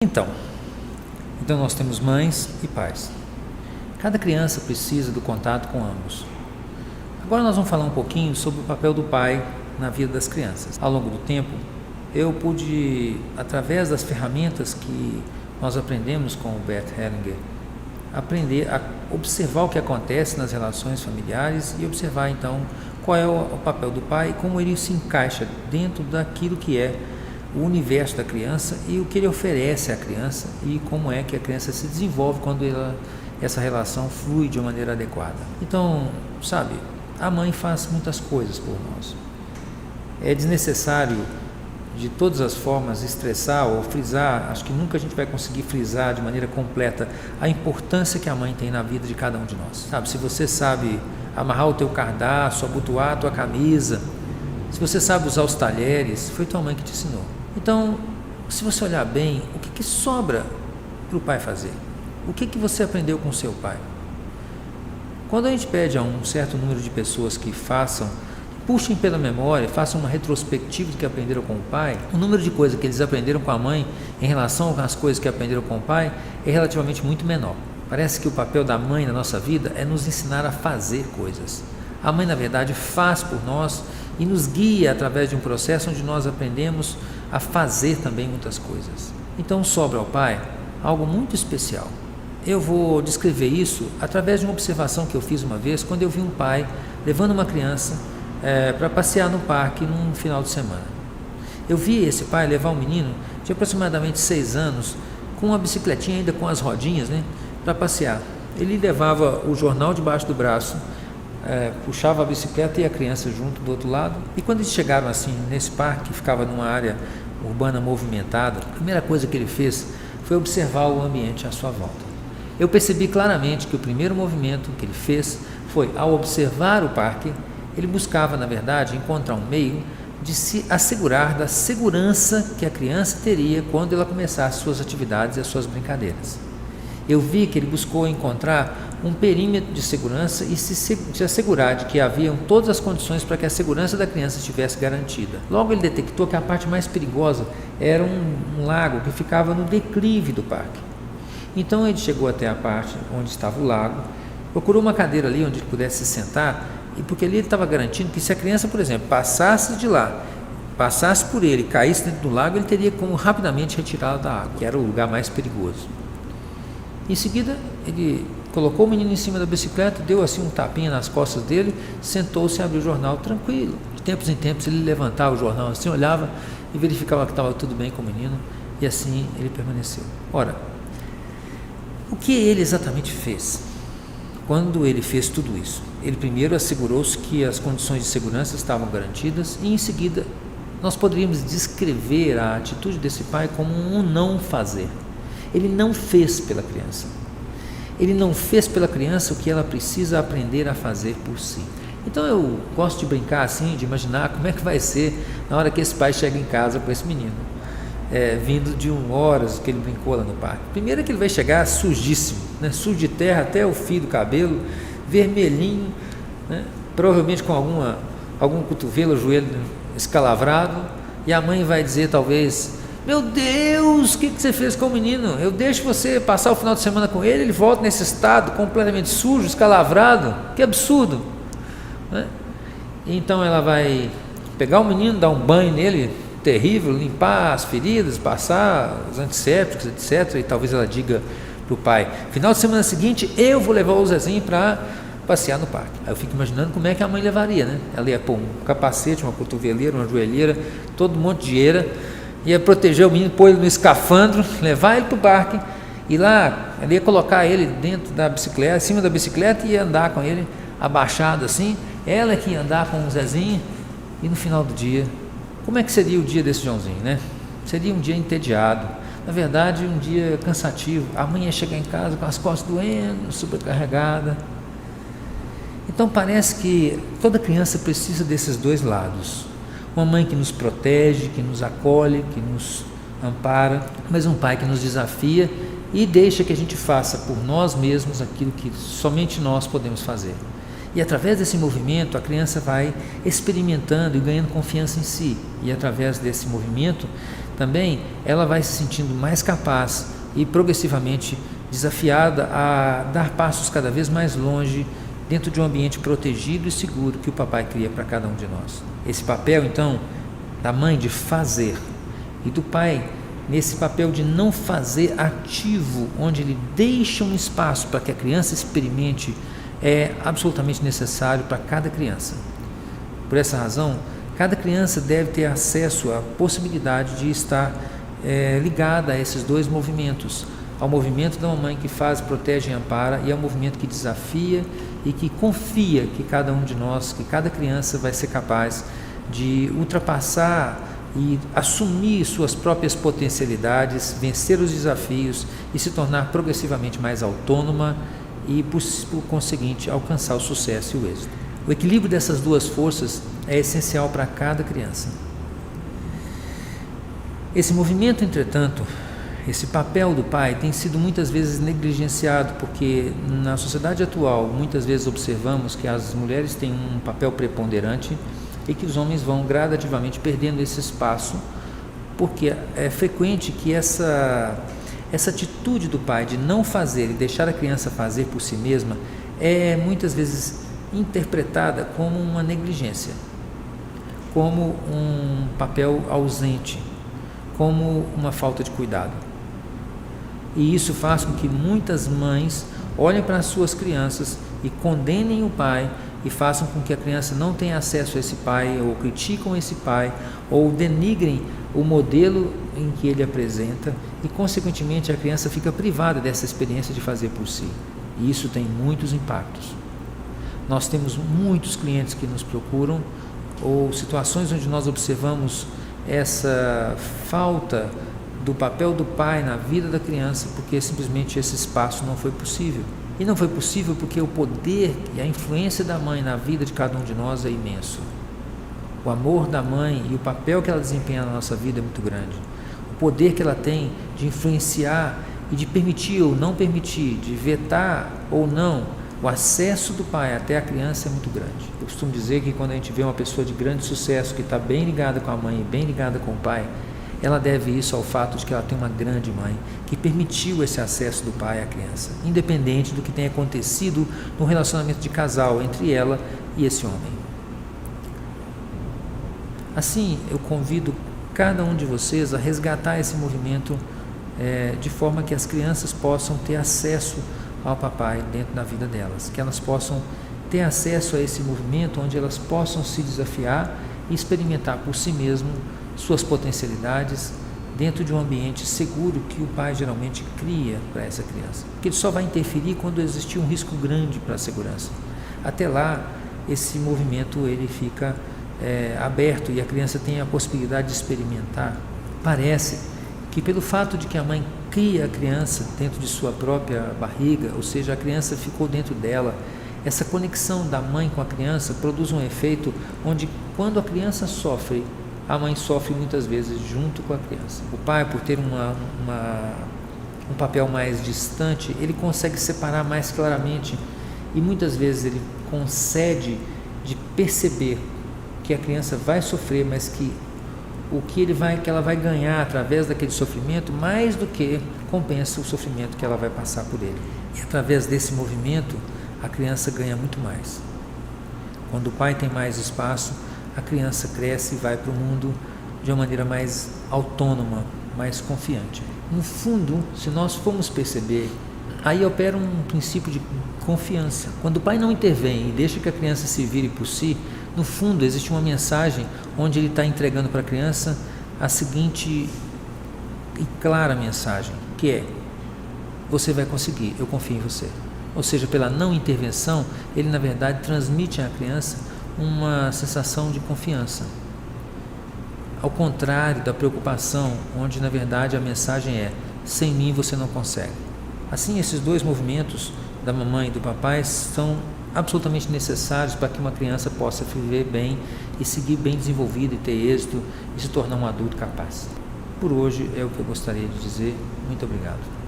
Então nós temos mães e pais. Cada criança precisa do contato com ambos. Agora nós vamos falar um pouquinho sobre o papel do pai na vida das crianças. Ao longo do tempo, eu pude, através das ferramentas que nós aprendemos com o Bert Hellinger, aprender a observar o que acontece nas relações familiares e observar então qual é o papel do pai e como ele se encaixa dentro daquilo que é o universo da criança e o que ele oferece à criança e como é que a criança se desenvolve quando essa relação flui de uma maneira adequada. Então, sabe, a mãe faz muitas coisas por nós. É desnecessário de todas as formas estressar ou frisar, acho que nunca a gente vai conseguir frisar de maneira completa a importância que a mãe tem na vida de cada um de nós. Sabe, se você sabe amarrar o teu cardaço, abotoar a tua camisa, se você sabe usar os talheres, foi tua mãe que te ensinou. Então, se você olhar bem, o que sobra para o pai fazer? O que você aprendeu com o seu pai? Quando a gente pede a um certo número de pessoas que puxem pela memória, façam uma retrospectiva do que aprenderam com o pai, o número de coisas que eles aprenderam com a mãe em relação às coisas que aprenderam com o pai é relativamente muito menor. Parece que o papel da mãe na nossa vida é nos ensinar a fazer coisas. A mãe, na verdade, faz por nós e nos guia através de um processo onde nós aprendemos a fazer também muitas coisas. Então sobra ao pai algo muito especial. Eu vou descrever isso através de uma observação que eu fiz uma vez quando eu vi um pai levando uma criança para passear no parque num final de semana. Eu vi esse pai levar um menino de aproximadamente 6 anos com uma bicicletinha ainda com as rodinhas, para passear. Ele levava o jornal debaixo do braço, puxava a bicicleta e a criança junto do outro lado. E quando eles chegaram assim nesse parque, que ficava numa área urbana movimentada, a primeira coisa que ele fez foi observar o ambiente à sua volta. Eu percebi claramente que o primeiro movimento que ele fez foi, ao observar o parque, ele buscava, na verdade, encontrar um meio de se assegurar da segurança que a criança teria quando ela começasse suas atividades e as suas brincadeiras. Eu vi que ele buscou encontrar um perímetro de segurança e se assegurar de que haviam todas as condições para que a segurança da criança estivesse garantida. Logo ele detectou que a parte mais perigosa era um lago que ficava no declive do parque. Então ele chegou até a parte onde estava o lago, procurou uma cadeira ali onde ele pudesse se sentar, e porque ali ele estava garantindo que se a criança, por exemplo, passasse de lá, passasse por ele e caísse dentro do lago, ele teria como rapidamente retirá-la da água, que era o lugar mais perigoso. Em seguida, ele colocou o menino em cima da bicicleta, deu assim um tapinha nas costas dele, sentou-se e abriu o jornal tranquilo. De tempos em tempos ele levantava o jornal assim, olhava e verificava que estava tudo bem com o menino, e assim ele permaneceu. Ora, o que ele exatamente fez? Quando ele fez tudo isso, ele primeiro assegurou-se que as condições de segurança estavam garantidas e em seguida nós poderíamos descrever a atitude desse pai como um não fazer. Ele não fez pela criança. Ele não fez pela criança o que ela precisa aprender a fazer por si. Então eu gosto de brincar assim, de imaginar como é que vai ser na hora que esse pai chega em casa com esse menino, vindo de horas que ele brincou lá no parque. Primeiro que ele vai chegar sujíssimo, sujo de terra até o fio do cabelo, vermelhinho, provavelmente com algum cotovelo, joelho escalavrado, e a mãe vai dizer talvez: meu Deus, o que você fez com o menino? Eu deixo você passar o final de semana com ele volta nesse estado completamente sujo, escalavrado, que absurdo, Então ela vai pegar o menino, dar um banho nele terrível, limpar as feridas, passar os antissépticos, etc. E talvez ela diga para o pai: final de semana seguinte eu vou levar o Zezinho para passear no parque. Aí eu fico imaginando como é que a mãe levaria, Ela ia pôr um capacete, uma cotoveleira, uma joelheira, todo um monte de eira, ia proteger o menino, pôr ele no escafandro, levar ele para o parque, e lá ela ia colocar ele dentro da bicicleta, em cima da bicicleta, e ia andar com ele abaixado assim, ela que ia andar com o Zezinho, e no final do dia, como é que seria o dia desse Joãozinho, Seria um dia entediado, na verdade um dia cansativo. A mãe ia chegar em casa com as costas doendo, sobrecarregada. Então parece que toda criança precisa desses dois lados. Uma mãe que nos protege, que nos acolhe, que nos ampara, mas um pai que nos desafia e deixa que a gente faça por nós mesmos aquilo que somente nós podemos fazer. E através desse movimento a criança vai experimentando e ganhando confiança em si, e através desse movimento também ela vai se sentindo mais capaz e progressivamente desafiada a dar passos cada vez mais longe dentro de um ambiente protegido e seguro que o papai cria para cada um de nós. Esse papel, então, da mãe de fazer e do pai nesse papel de não fazer ativo, onde ele deixa um espaço para que a criança experimente, é absolutamente necessário para cada criança. Por essa razão, cada criança deve ter acesso à possibilidade de estar ligada a esses dois movimentos, ao movimento da mamãe que faz, protege e ampara, e ao movimento que desafia e que confia que cada um de nós, que cada criança vai ser capaz de ultrapassar e assumir suas próprias potencialidades, vencer os desafios e se tornar progressivamente mais autônoma e, por conseguinte, alcançar o sucesso e o êxito. O equilíbrio dessas duas forças é essencial para cada criança. Esse movimento, entretanto, esse papel do pai tem sido muitas vezes negligenciado, porque na sociedade atual muitas vezes observamos que as mulheres têm um papel preponderante e que os homens vão gradativamente perdendo esse espaço, porque é frequente que essa atitude do pai de não fazer e deixar a criança fazer por si mesma é muitas vezes interpretada como uma negligência, como um papel ausente, como uma falta de cuidado. E isso faz com que muitas mães olhem para as suas crianças e condenem o pai e façam com que a criança não tenha acesso a esse pai, ou criticam esse pai, ou denigrem o modelo em que ele apresenta, e consequentemente a criança fica privada dessa experiência de fazer por si. E isso tem muitos impactos. Nós temos muitos clientes que nos procuram, ou situações onde nós observamos essa falta do papel do pai na vida da criança, porque simplesmente esse espaço não foi possível. E não foi possível porque o poder e a influência da mãe na vida de cada um de nós é imenso. O amor da mãe e o papel que ela desempenha na nossa vida é muito grande. O poder que ela tem de influenciar e de permitir ou não permitir, de vetar ou não o acesso do pai até a criança é muito grande. Eu costumo dizer que quando a gente vê uma pessoa de grande sucesso que está bem ligada com a mãe e bem ligada com o pai, ela deve isso ao fato de que ela tem uma grande mãe que permitiu esse acesso do pai à criança, independente do que tenha acontecido no relacionamento de casal entre ela e esse homem. Assim, eu convido cada um de vocês a resgatar esse movimento de forma que as crianças possam ter acesso ao papai dentro da vida delas, que elas possam ter acesso a esse movimento onde elas possam se desafiar e experimentar por si mesmo suas potencialidades dentro de um ambiente seguro que o pai geralmente cria para essa criança, porque ele só vai interferir quando existir um risco grande para a segurança. Até lá, esse movimento ele fica aberto e a criança tem a possibilidade de experimentar. Parece que pelo fato de que a mãe cria a criança dentro de sua própria barriga, ou seja, a criança ficou dentro dela, essa conexão da mãe com a criança produz um efeito onde, quando a criança sofre, a mãe sofre muitas vezes junto com a criança. O pai, por ter um papel mais distante, ele consegue separar mais claramente e muitas vezes ele concede de perceber que a criança vai sofrer, mas que que ela vai ganhar através daquele sofrimento mais do que compensa o sofrimento que ela vai passar por ele. E através desse movimento, a criança ganha muito mais. Quando o pai tem mais espaço, a criança cresce e vai para o mundo de uma maneira mais autônoma, mais confiante. No fundo, se nós formos perceber, aí opera um princípio de confiança. Quando o pai não intervém e deixa que a criança se vire por si, no fundo existe uma mensagem onde ele está entregando para a criança a seguinte e clara mensagem, que é: você vai conseguir, eu confio em você. Ou seja, pela não intervenção, ele na verdade transmite à criança uma sensação de confiança, ao contrário da preocupação, onde na verdade a mensagem é: sem mim você não consegue. Assim, esses dois movimentos da mamãe e do papai são absolutamente necessários para que uma criança possa viver bem e seguir bem desenvolvida e ter êxito e se tornar um adulto capaz. Por hoje é o que eu gostaria de dizer. Muito obrigado.